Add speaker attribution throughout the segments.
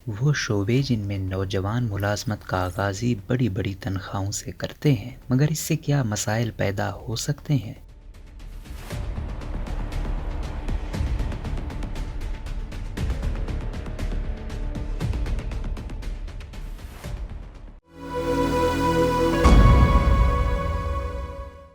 Speaker 1: وہ شعبے جن میں نوجوان ملازمت کا آغاز ہی بڑی بڑی تنخواہوں سے کرتے ہیں، مگر اس سے کیا مسائل پیدا ہو سکتے ہیں؟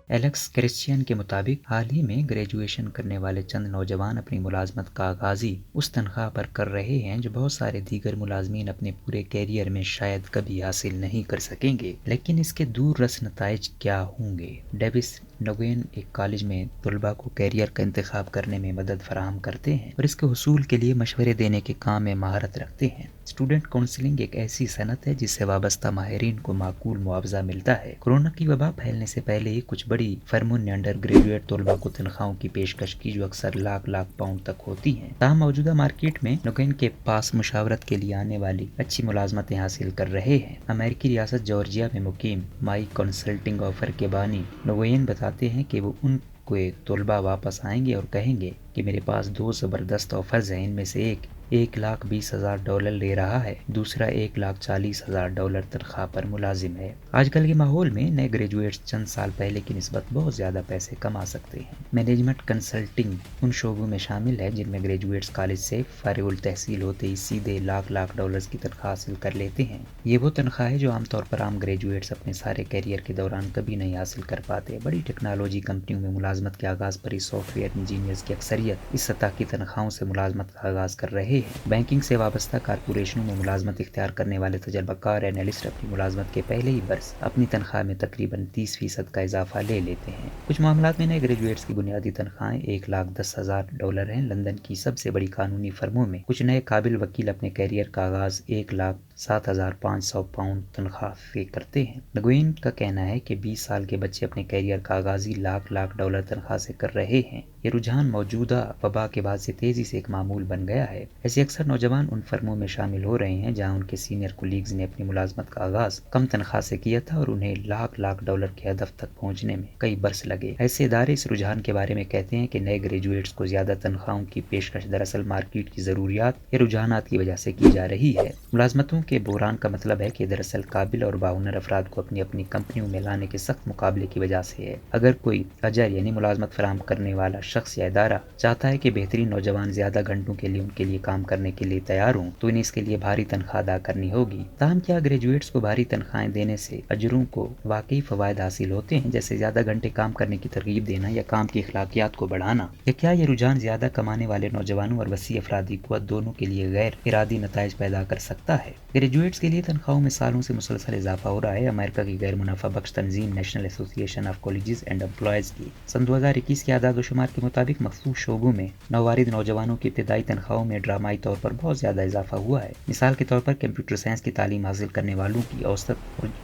Speaker 1: ایلیکس کرسچین کے مطابق حال ہی میں گریجویشن کرنے والے چند نوجوان اپنی ملازمت کا آغاز ہی اس تنخواہ پر کر رہے ہیں جو بہت سارے دیگر ملازمین اپنے پورے کیریئر میں شاید کبھی حاصل نہیں کر سکیں گے۔ لیکن اس کے دور رس نتائج کیا ہوں گے؟ ڈیوس نگوین ایک کالج میں طلباء کو کیریئر کا انتخاب کرنے میں مدد فراہم کرتے ہیں اور اس کے حصول کے لیے مشورے دینے کے کام میں مہارت رکھتے ہیں۔ اسٹوڈنٹ کونسلنگ ایک ایسی صنعت ہے جس سے وابستہ ماہرین کو معقول معاوضہ ملتا ہے۔ کورونا کی وبا پھیلنے سے پہلے ہی کچھ بڑی فرموں نے انڈر گریجویٹ طلباء کو تنخواہوں کی پیشکش کی جو اکثر لاکھ پاؤنڈ تک ہوتی ہیں۔ تاہم موجودہ مارکیٹ میں نگوین کے پاس مشاورت کے لیے آنے والی اچھی ملازمتیں حاصل کر رہے ہیں۔ امریکی ریاست جارجیا میں مقیم مائی کنسلٹنگ آفر کے بانی نگوین بتاتے ہیں کہ وہ ان کے طلباء واپس آئیں گے اور کہیں گے کہ میرے پاس دو زبردست آفرز ہیں، ان میں سے ایک $1,20,000 لے رہا ہے، دوسرا $1,40,000 تنخواہ پر ملازم ہے۔ آج کل کے ماحول میں نئے گریجویٹس چند سال پہلے کی نسبت بہت زیادہ پیسے کما سکتے ہیں۔ مینجمنٹ کنسلٹنگ ان شعبوں میں شامل ہے جن میں گریجویٹس کالج سے فارغ التحصیل ہوتے ہی سیدھے لاکھ ڈالرز کی تنخواہ حاصل کر لیتے ہیں۔ یہ وہ تنخواہ ہے جو عام طور پر عام گریجویٹس اپنے سارے کیریئر کے دوران کبھی نہیں حاصل کر پاتے۔ بڑی ٹیکنالوجی کمپنیوں میں ملازمت کے آغاز پر ہی سافٹ ویئر انجینئرز کی اکثریت اس سطح کی تنخواہوں سے ملازمت کا آغاز کر رہے ہیں۔ بینکنگ سے وابستہ کارپوریشنوں میں ملازمت اختیار کرنے والے تجربہ کار اینالسٹ اپنی ملازمت کے پہلے ہی برس اپنی تنخواہ میں تقریباً 30% کا اضافہ لے لیتے ہیں۔ کچھ معاملات میں نئے گریجویٹس کی بنیادی تنخواہیں $1,10,000 ہیں۔ لندن کی سب سے بڑی قانونی فرموں میں کچھ نئے قابل وکیل اپنے کیریئر کا آغاز $1,07,500 تنخواہ سے کرتے ہیں۔ نگوین کا کہنا ہے کہ 20 سال کے بچے اپنے کیریئر کا آغاز ہی $1,00,000 تنخواہ سے کر رہے ہیں۔ یہ رجحان موجودہ وبا کے بعد سے تیزی سے ایک معمول بن گیا ہے۔ ایسے اکثر نوجوان ان فرموں میں شامل ہو رہے ہیں جہاں ان کے سینئر کولیگز نے اپنی ملازمت کا آغاز کم تنخواہ سے کیا تھا اور انہیں $1,00,000 کے ہدف تک پہنچنے میں کئی برس لگے۔ ایسے ادارے اس رجحان کے بارے میں کہتے ہیں کہ نئے گریجویٹس کو زیادہ تنخواہوں کی پیشکش دراصل مارکیٹ کی ضروریات یا رجحانات کی وجہ سے کی جا رہی ہے۔ ملازمتوں کے بحران کا مطلب ہے کہ دراصل قابل اور باہنر افراد کو اپنی کمپنیوں میں لانے کے سخت مقابلے کی وجہ سے ہے۔ اگر کوئی اجر یعنی ملازمت فراہم کرنے والا شخص یا ادارہ چاہتا ہے کہ بہترین نوجوان زیادہ گھنٹوں کے لیے ان کے لیے کام کرنے کے لیے تیار ہوں تو انہیں اس کے لیے بھاری تنخواہ ادا کرنی ہوگی۔ تاہم کیا گریجویٹس کو بھاری تنخواہیں دینے سے اجروں کو واقعی فوائد حاصل ہوتے ہیں، جیسے زیادہ گھنٹے کام کرنے کی ترغیب دینا یا کام کی اخلاقیات کو بڑھانا؟ یا کیا یہ رجحان زیادہ کمانے والے نوجوانوں اور وسیع افرادی قوت دونوں کے لیے غیر ارادی نتائج پیدا کر سکتا ہے؟ گریجویٹس کے لیے تنخواہوں میں سالوں سے مسلسل اضافہ ہو رہا ہے۔ امریکہ کی غیر منافع بخش تنظیم نیشنل ایسوسی ایشن آف کالجز اینڈ امپلائیز کی سن 2021 کے اعداد و شمار کے مطابق مخصوص شعبوں میں نووارد نوجوانوں کی ابتدائی تنخواہوں میں ڈرامائی طور پر بہت زیادہ اضافہ ہوا ہے۔ مثال کے طور پر کمپیوٹر سائنس کی تعلیم حاصل کرنے والوں کی اوسط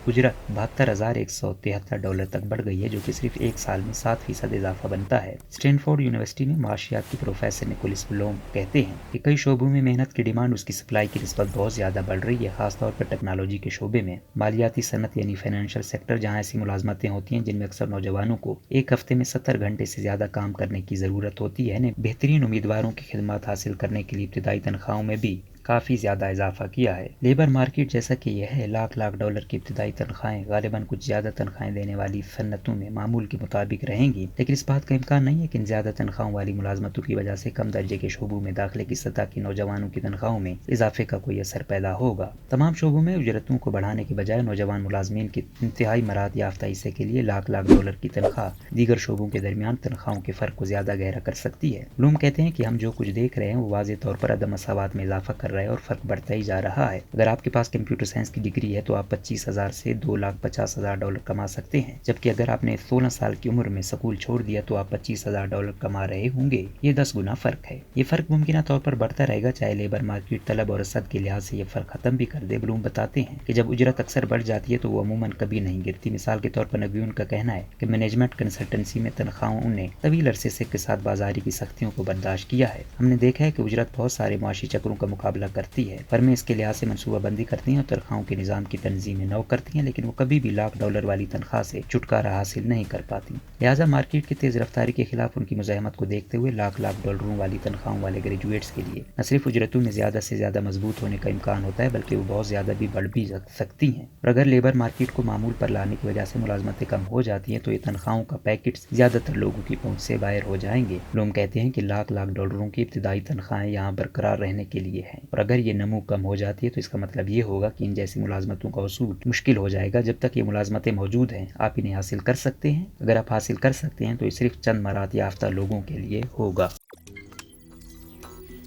Speaker 1: اجرت $72,173 تک بڑھ گئی ہے، جو کہ صرف ایک سال میں 7% اضافہ بنتا ہے۔ اسٹینفورڈ یونیورسٹی میں معاشیات کی پروفیسر نکولس بلوم کہتے ہیں کہ کئی شعبوں میں محنت کی ڈیمانڈ اس کی سپلائی کی نسبت بہت زیادہ بڑھ رہی ہے، خاص طور پر ٹیکنالوجی کے شعبے میں۔ مالیاتی صنعت یعنی فائنینشل سیکٹر، جہاں ایسی ملازمتیں ہوتی ہیں جن میں اکثر نوجوانوں کو ایک ہفتے میں 70 گھنٹے سے زیادہ کام کرنے کی ضرورت ہوتی ہے، نے بہترین امیدواروں کی خدمات حاصل کرنے کے لیے ابتدائی تنخواہوں میں بھی کافی زیادہ اضافہ کیا ہے۔ لیبر مارکیٹ جیسا کہ یہ ہے، $1,00,000 کی ابتدائی تنخواہیں غالباً کچھ زیادہ تنخواہیں دینے والی صنعتوں میں معمول کے مطابق رہیں گی، لیکن اس بات کا امکان نہیں ہے کہ ان زیادہ تنخواہوں والی ملازمتوں کی وجہ سے کم درجے کے شعبوں میں داخلے کی سطح کے نوجوانوں کی تنخواہوں میں اضافے کا کوئی اثر پیدا ہوگا۔ تمام شعبوں میں اجرتوں کو بڑھانے کے بجائے نوجوان ملازمین کی انتہائی مہارت یافتہ حصے کے لیے $1,00,000 کی تنخواہ دیگر شعبوں کے درمیان تنخواہوں کے فرق کو زیادہ گہرا کر سکتی ہے۔ بلوم کہتے ہیں کہ ہم جو کچھ دیکھ رہے ہیں وہ واضح طور پر عدم مساوات میں اضافہ کر رہا ہے اور فرق بڑھتا ہی جا رہا ہے۔ اگر آپ کے پاس کمپیوٹر سائنس کی ڈگری ہے تو آپ $25,000 سے $2,50,000 کما سکتے ہیں، جبکہ اگر آپ نے 16 سال کی عمر میں سکول چھوڑ دیا تو آپ $25,000 کما رہے ہوں گے۔ یہ 10 گنا فرق ہے۔ یہ فرق ممکنہ طور پر بڑھتا رہے گا چاہے لیبر مارکیٹ طلب اور رسد کے لحاظ سے یہ فرق ختم بھی کر دے۔ بلوم بتاتے ہیں کہ جب اجرت اکثر بڑھ جاتی ہے تو وہ عموماً کبھی نہیں گرتی۔ مثال کے طور پر نگوین کا کہنا ہے کہ مینجمنٹ کنسلٹنسی میں تنخواہوں نے طویل عرصے سے اقتصاد بازاری کی سختیوں کو برداشت کیا ہے۔ ہم نے دیکھا ہے کہ اجرت بہت سارے معاشی چکروں کا مقابلہ کرتی ہے۔ فرمیں اس کے لحاظ سے منصوبہ بندی کرتی ہیں اور تنخواہوں کے نظام کی تنظیم نو کرتی ہیں، لیکن وہ کبھی بھی $1,00,000 والی تنخواہ سے چھٹکارا حاصل نہیں کر پاتی۔ لہٰذا مارکیٹ کی تیز رفتاری کے خلاف ان کی مزاحمت کو دیکھتے ہوئے $1,00,000 والی تنخواہوں والے گریجویٹس کے لیے نہ صرف اجرتوں میں زیادہ سے زیادہ مضبوط ہونے کا امکان ہوتا ہے، بلکہ وہ بہت زیادہ بھی بڑھ بھی سکتی ہیں۔ اور اگر لیبر مارکیٹ کو معمول پر لانے کی وجہ سے ملازمتیں کم ہو جاتی ہیں تو یہ تنخواہوں کا پیکٹس زیادہ تر لوگوں کی پہنچ سے باہر ہو جائیں گے۔ لوگ کہتے ہیں کہ $1,00,000 کی ابتدائی تنخواہیں یہاں برقرار رہنے کے لیے ہیں، اور اگر یہ نمو کم ہو جاتی ہے تو اس کا مطلب یہ ہوگا کہ ان جیسی ملازمتوں کا حصول مشکل ہو جائے گا۔ جب تک یہ ملازمتیں موجود ہیں آپ انہیں حاصل کر سکتے ہیں۔ اگر آپ حاصل کر سکتے ہیں تو یہ صرف چند مہارت یافتہ لوگوں کے لیے ہوگا۔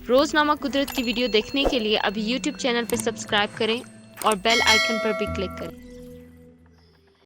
Speaker 2: روزنامہ قدرت کی ویڈیو دیکھنے کے لیے ابھی YouTube چینل پر سبسکرائب کریں اور بیل آئیکن پر بھی کلک کریں۔